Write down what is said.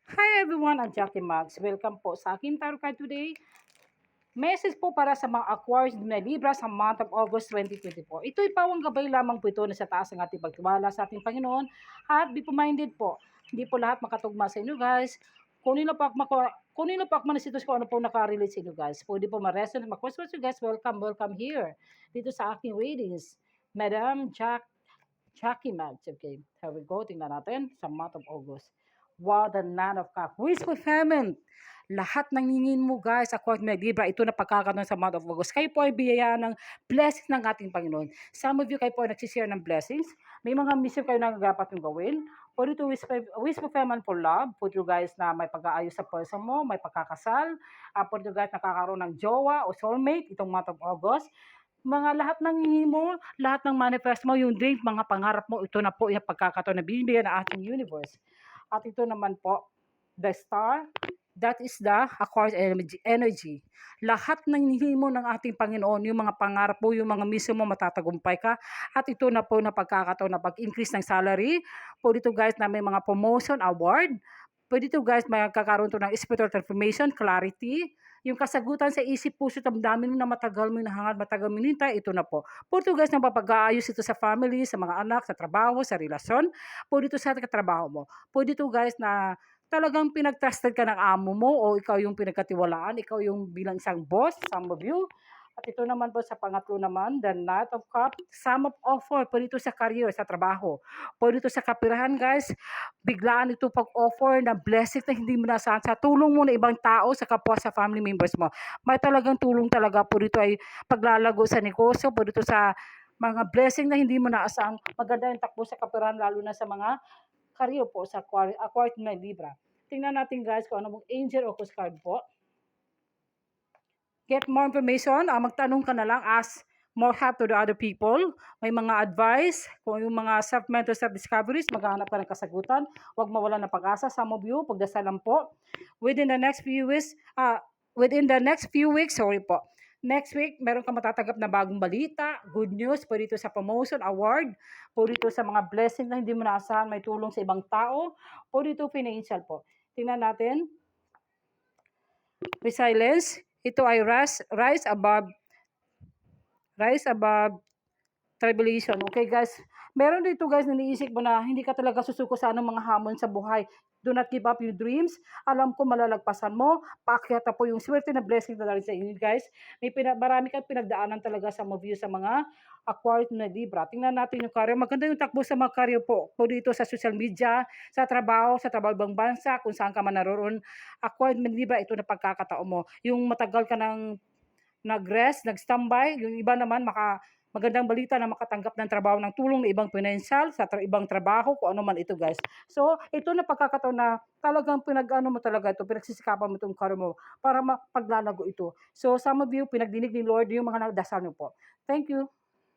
Hi everyone, I'm Jackie Max. Welcome po sa akin tarot card today. Message po para sa mga Aquarius na Libra sa month of August 2024. Ito'y pawang gabay lamang po ito na sa taas ng ating pagtiwala sa ating Panginoon. At be minded po, hindi po lahat makatugma sa inyo guys. Kung nino po akma na sitwasyon kung ano po nakarelate sa inyo guys. Pwede po ma-resonate, ma-question you guys. Welcome here dito sa aking readings. Madam Jackie Max. Okay, here we go. Tingnan natin sa month of August. Wow, the Nine of Cups. Wish fulfillment. Lahat ng hingin mo guys, according to Libra, ito na pagkakataon sa month of August. Kayo po ay biyayaan ng blessings ng ating Panginoon. Some of you kayo po ay nagsishare ng blessings. May mga mission kayo na dapat yung gawin. For you to wish fulfillment for love. For you guys na may pag-aayos sa person mo, may pagkakasal. For you guys nakakaroon ng jowa o soulmate itong month of August. Mga lahat ng hingin mo, lahat ng manifest mo, yung dream, mga pangarap mo, ito na po yung pagkakataon na binibigyan ng ating universe. At ito naman po, the star, that is the Aquarius energy. Lahat ng hinihingi mo ng ating Panginoon, yung mga pangarap mo, yung mga mission mo, matatagumpay ka. At ito na po na pagkakataon na pag-increase ng salary. Po dito guys na may mga promotion, award. Pwede ito guys, magkakaroon to ng spiritual transformation, clarity, yung kasagutan sa isip, puso, damdamin mo na matagal mo hinahangad, matagal mo hinintay, ito na po. Po ito guys, napapag-aayos ito sa family, sa mga anak, sa trabaho, sa relasyon. Po dito sa katrabaho mo. Po dito guys na talagang pinag-trusted ka ng amo mo o ikaw yung pinagkatiwalaan, ikaw yung bilang isang boss, some of you. At ito naman po sa pangatlo naman, the Knight of Cups, sum of offer po dito sa career, sa trabaho. Po dito sa kapirahan guys, biglaan ito pag-offer na blessing na hindi mo nasahan sa tulong mo na ibang tao, sa kapwa, sa family members mo. May talagang tulong talaga po dito ay paglalago sa negosyo, po dito sa mga blessing na hindi mo naasahan. Maganda yung takbo sa kapirahan lalo na sa mga career po sa Aquarius na Libra. Tingnan natin guys kung ano mong angel o card po. Get more information, magtanong ka na lang, ask more help to the other people. May mga advice, kung yung mga self-mental self-discoveries, maghanap ka ng kasagutan. Huwag mawala ng pag-asa. Some of you, pagdasalan po. Within the next few weeks, next week, meron ka matatanggap na bagong balita, good news, po dito sa promotion, award, po dito sa mga blessing na hindi mo naasahan, may tulong sa ibang tao, po dito financial po. Tingnan natin. Resilience, ito ay rise above tribulation. Okay guys, meron dito guys na naisip mo na hindi ka talaga susuko sa anong mga hamon sa buhay. Do not give up your dreams. Alam ko malalagpasan mo. Paakyat na po yung swerte na blessing na dahil sa inyo guys. Marami kang pinagdaanan talaga sa movie sa mga Aquarius na Libra. Tingnan natin yung career. Maganda yung takbo sa mga career po. Po dito sa social media, sa trabaho ibang bansa, kung saan ka man naroon. Aquarius na Libra, ito na pagkakataon mo. Yung matagal ka ng nag-rest, nag-standby, yung iba naman magandang balita na makatanggap ng trabaho ng tulong ng ibang financial sa ibang trabaho, kung ano man ito guys. So, ito na pagkakataon na talagang pinag-ano mo talaga ito, pinagsisikapan mo itong career mo para mapaglalago ito. So, some of you, pinagdinig ni Lord yung mga nagdasal niyo po. Thank you.